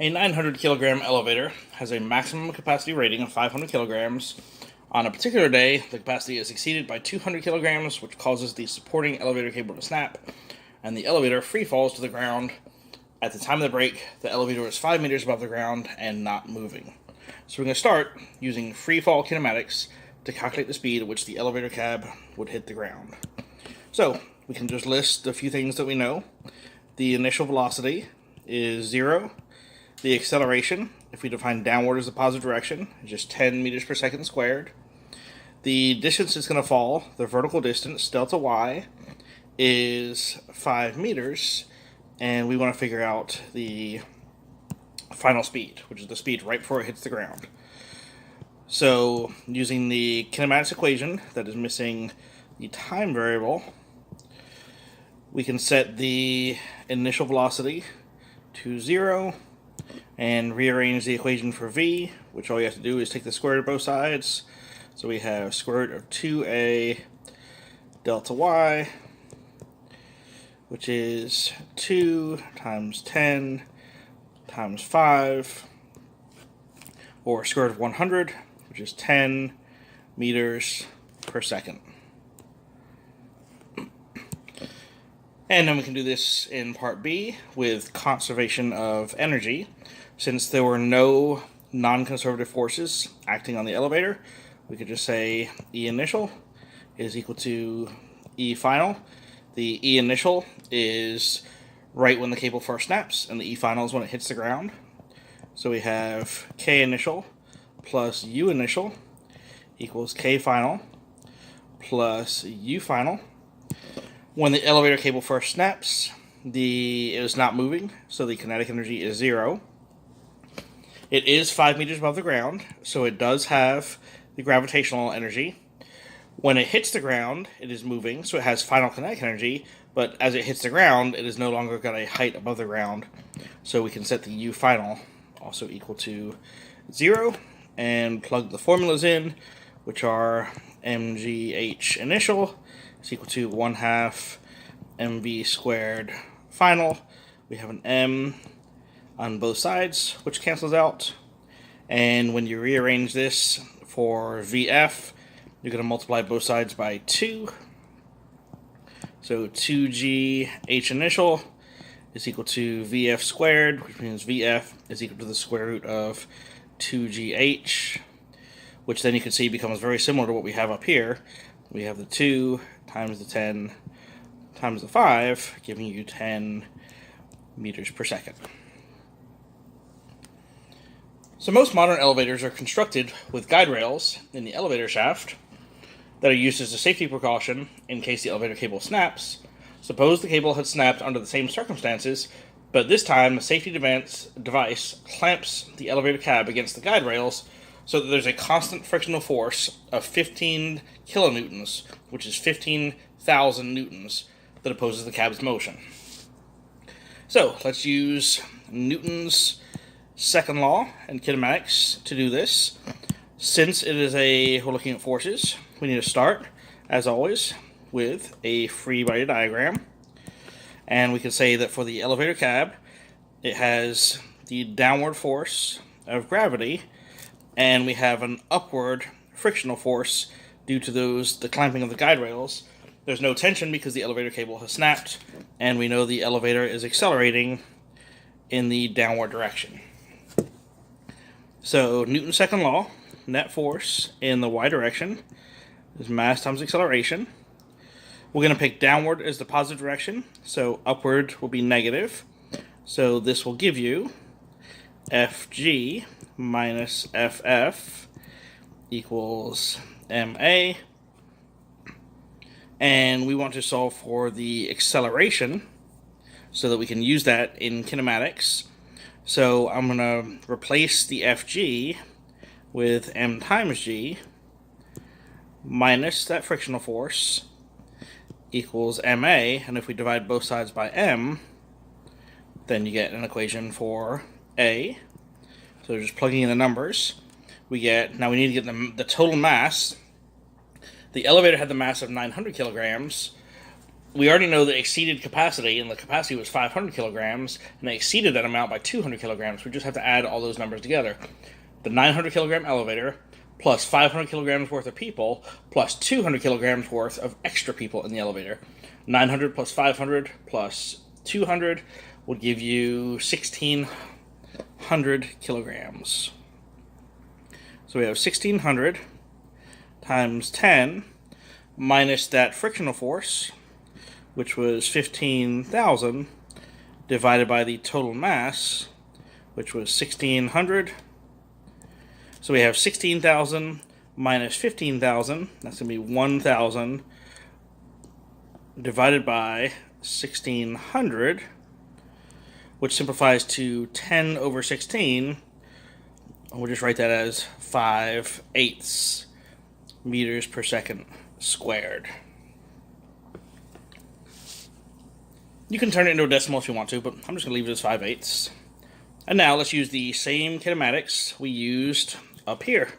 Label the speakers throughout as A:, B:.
A: A 900 kilogram elevator has a maximum capacity rating of 500 kilograms. On a particular day, the capacity is exceeded by 200 kilograms, which causes the supporting elevator cable to snap, and the elevator free falls to the ground. At the time of the break, the elevator is 5 meters above the ground and not moving. So we're going to start using free fall kinematics to calculate the speed at which the elevator cab would hit the ground. So we can just list a few things that we know. The initial velocity is 0. The acceleration, if we define downward as the positive direction, is just 10 meters per second squared. The distance it's going to fall, the vertical distance, delta y, is 5 meters. And we want to figure out the final speed, which is the speed right before it hits the ground. So, using the kinematics equation that is missing the time variable, we can set the initial velocity to 0 and rearrange the equation for v, which all you have to do is take the square root of both sides. So we have square root of 2a delta y, which is 2 times 10 times 5, or square root of 100, which is 10 meters per second. And then we can do this in part B with conservation of energy. Since there were no non-conservative forces acting on the elevator, we could just say E initial is equal to E final. The E initial is right when the cable first snaps, and the E final is when it hits the ground. So we have K initial plus U initial equals K final plus U final. When the elevator cable first snaps, it is not moving, so the kinetic energy is 0. It is 5 meters above the ground, so it does have the gravitational energy. When it hits the ground, it is moving, so it has final kinetic energy, but as it hits the ground, it has no longer got a height above the ground, so we can set the U final also equal to 0, and plug the formulas in, which are mgh initial is equal to 1/2 mv squared final. We have an m on both sides, which cancels out. And when you rearrange this for vf, you're going to multiply both sides by 2. So 2g h initial is equal to vf squared, which means vf is equal to the square root of 2gh, which then you can see becomes very similar to what we have up here. We have the 2 times the 10 times the 5, giving you 10 meters per second. So most modern elevators are constructed with guide rails in the elevator shaft that are used as a safety precaution in case the elevator cable snaps. Suppose the cable had snapped under the same circumstances, but this time the safety device clamps the elevator cab against the guide rails so that there's a constant frictional force of 15 kilonewtons, which is 15,000 newtons, that opposes the cab's motion. So let's use Newton's second law in kinematics to do this. Since we're looking at forces, we need to start, as always, with a free body diagram. And we can say that for the elevator cab, it has the downward force of gravity, and we have an upward frictional force due to the clamping of the guide rails. There's no tension because the elevator cable has snapped, and we know the elevator is accelerating in the downward direction. So Newton's second law, net force in the y direction is mass times acceleration. We're going to pick downward as the positive direction, so upward will be negative. So this will give you Fg minus Ff equals ma. And we want to solve for the acceleration so that we can use that in kinematics. So I'm going to replace the Fg with m times g minus that frictional force equals ma, and if we divide both sides by m, then you get an equation for a. So just plugging in the numbers, now we need to get the total mass. The elevator had the mass of 900 kilograms. we already know the exceeded capacity, and the capacity was 500 kilograms, and they exceeded that amount by 200 kilograms. We just have to add all those numbers together. The 900 kilogram elevator plus 500 kilograms worth of people plus 200 kilograms worth of extra people in the elevator. 900 plus 500 plus 200 would give you 1,600 kilograms. So we have 1,600 times 10 minus that frictional force, which was 15,000, divided by the total mass, which was 1,600. So we have 16,000 minus 15,000. That's going to be 1,000 divided by 1,600, which simplifies to 10 over 16. We'll just write that as 5/8 meters per second squared. You can turn it into a decimal if you want to, but I'm just going to leave it as 5/8. And now let's use the same kinematics we used up here,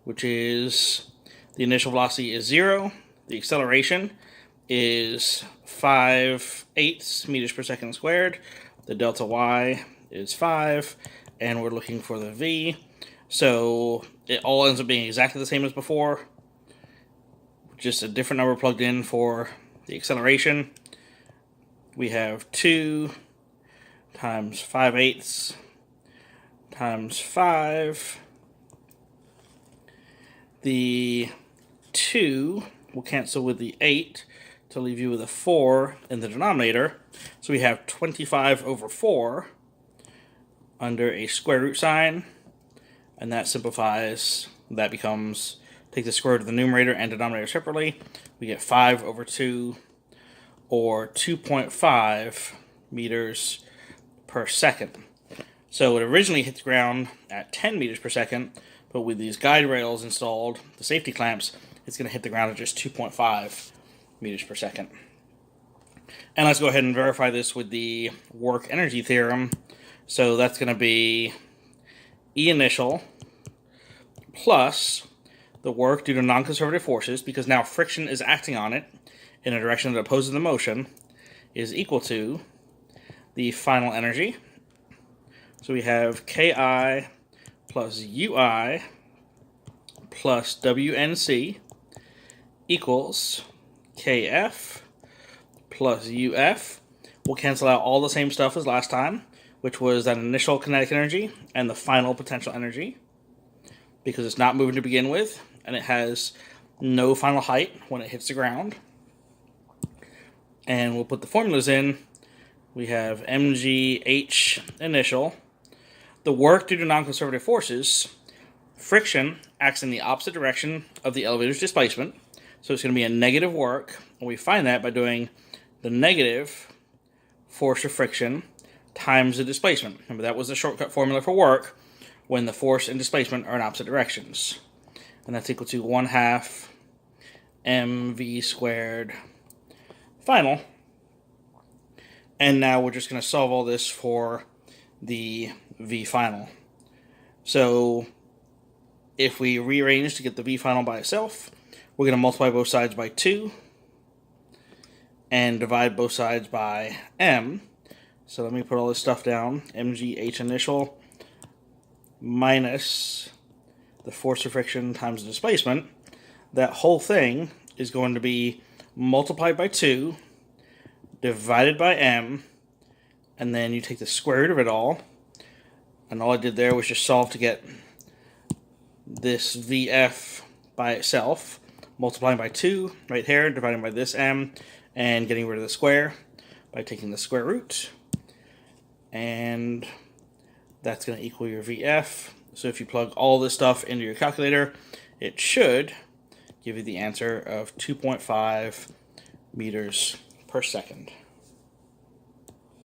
A: which is the initial velocity is 0, the acceleration is 5/8 meters per second squared, the delta y is 5, and we're looking for the v. So it all ends up being exactly the same as before, just a different number plugged in for the acceleration. We have 2 times 5/8 times 5. The 2 will cancel with the 8 to leave you with a 4 in the denominator. So we have 25 over 4 under a square root sign, and that simplifies. That becomes, take the square root of the numerator and denominator separately. We get 5 over 2, or 2.5 meters per second. So it originally hit the ground at 10 meters per second, but with these guide rails installed, the safety clamps, it's going to hit the ground at just 2.5 meters per second. And let's go ahead and verify this with the work energy theorem. So that's going to be E initial plus the work due to non-conservative forces, because now friction is acting on it in a direction that opposes the motion, is equal to the final energy. So we have Ki plus Ui plus WNC equals Kf plus Uf. We'll cancel out all the same stuff as last time, which was that initial kinetic energy and the final potential energy, because it's not moving to begin with, and it has no final height when it hits the ground. And we'll put the formulas in. We have mgh initial. The work due to non-conservative forces, friction acts in the opposite direction of the elevator's displacement, so it's going to be a negative work, and we find that by doing the negative force of friction times the displacement. Remember, that was the shortcut formula for work when the force and displacement are in opposite directions. And that's equal to 1/2 mv squared final. And now we're just going to solve all this for the v final. So if we rearrange to get the v final by itself, we're going to multiply both sides by 2 and divide both sides by m. So let me put all this stuff down. mgh initial minus the force of friction times the displacement. That whole thing is going to be multiplied by 2 divided by m, and then you take the square root of it all, and all I did there was just solve to get this vf by itself, multiplying by 2 right here, dividing by this m, and getting rid of the square by taking the square root, and that's going to equal your vf. So if you plug all this stuff into your calculator, it should give you the answer of 2.5 meters per second.